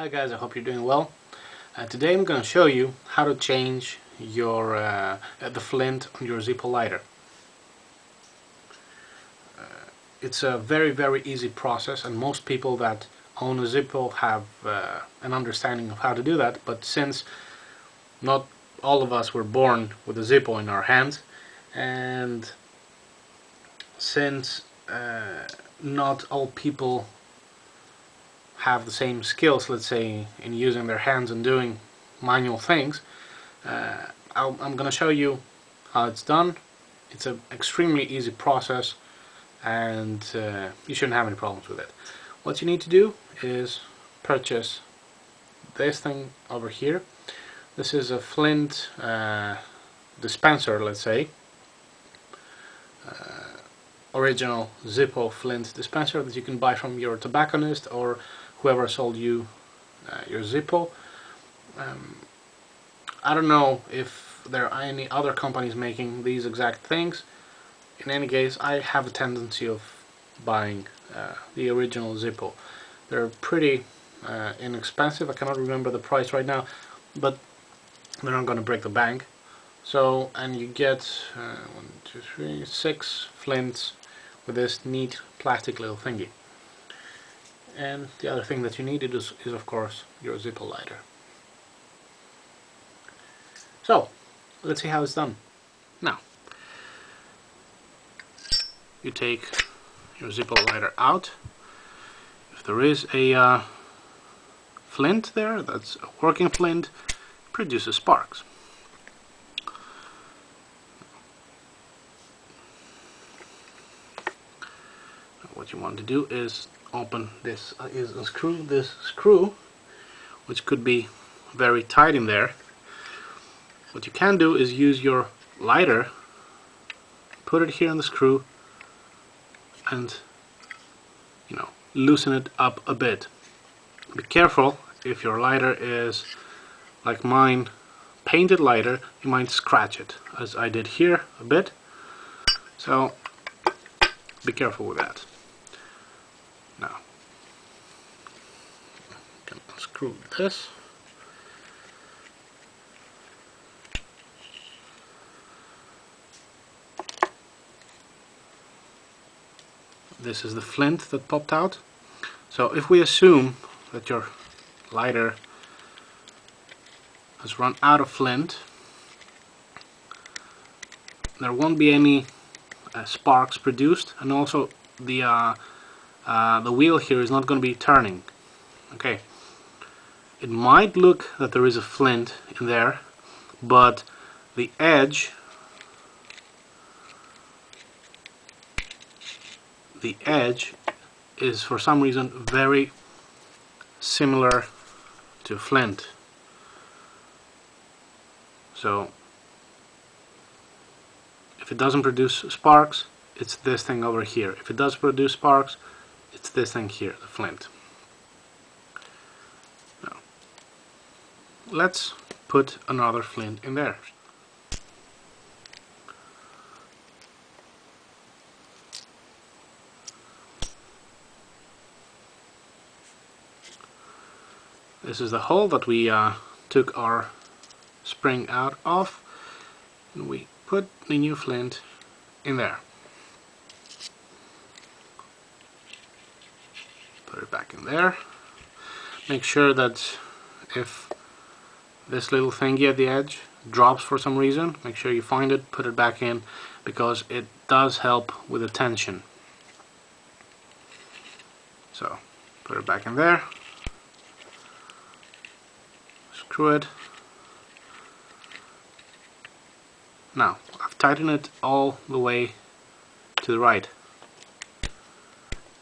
Hi guys, I hope you're doing well. Today I'm going to show you how to change your the flint on your Zippo lighter. It's a very easy process, and most people that own a Zippo have an understanding of how to do that, but since not all of us were born with a Zippo in our hands, and since not all people have the same skills, let's say, in using their hands and doing manual things, I'm going to show you how it's done. It's an extremely easy process, and you shouldn't have any problems with it. What you need to do is purchase this thing over here. This is a flint dispenser, let's say, original Zippo flint dispenser that you can buy from your tobacconist or whoever sold you your Zippo. I don't know if there are any other companies making these exact things. In any case, I have a tendency of buying the original Zippo. They're pretty inexpensive. I cannot remember the price right now, but they're not going to break the bank. So, and you get 6 flints with this neat plastic little thingy. And the other thing that you need is of course your Zippo lighter. So, let's see how it's done. Now, you take your Zippo lighter out. If there is a flint there, that's a working flint, produces sparks. What you want to do is open this, unscrew this screw, which could be very tight in there. What you can do is use your lighter, put it here on the screw, and loosen it up a bit. Be careful, if your lighter is like mine, painted lighter, you might scratch it, as I did here a bit. So be careful with that. Now, you can unscrew this. This is the flint that popped out. So if we assume that your lighter has run out of flint, there won't be any sparks produced, and also the wheel here is not going to be turning. Okay, it might look that there is a flint in there, but the edge is for some reason very similar to flint. So if it doesn't produce sparks, it's this thing over here. If it does produce sparks, it's this thing here, the flint. Now, let's put another flint in there. This is the hole that we took our spring out of, and we put the new flint in there. Put it back in there. Make sure that if this little thingy at the edge drops for some reason, make sure you find it, put it back in, because it does help with the tension. So put it back in there. Screw it. Now, I've tightened it all the way to the right.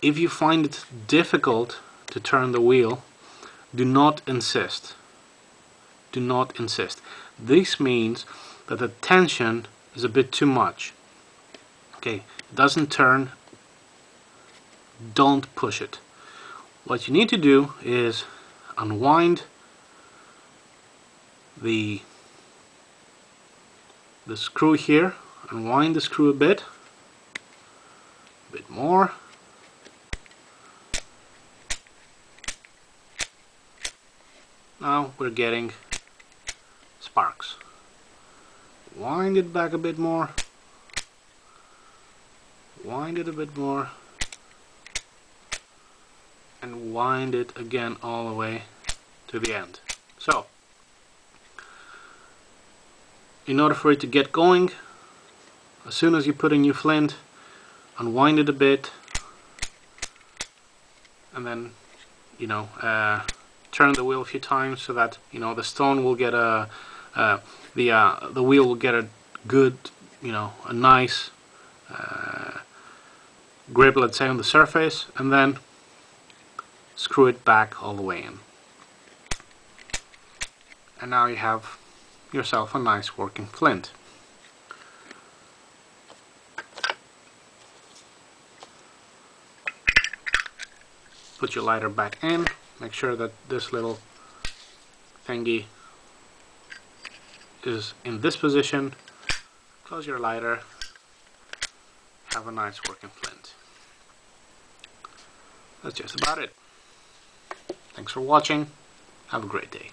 If you find it difficult to turn the wheel, do not insist. Do not insist. This means that the tension is a bit too much. Okay, it doesn't turn. Don't push it. What you need to do is unwind the screw here, unwind the screw a bit more, Now we're getting sparks. Wind it back a bit more. Wind it a bit more. And wind it again all the way to the end. So, in order for it to get going, as soon as you put a new flint, unwind it a bit, and then, you know, turn the wheel a few times so that, you know, the stone will get the wheel will get a good, you know, a nice grip, let's say, on the surface, and then screw it back all the way in. And now you have yourself a nice working flint. Put your lighter back in, make sure that this little thingy is in this position, close your lighter, have a nice working flint. That's just about it. Thanks for watching, have a great day.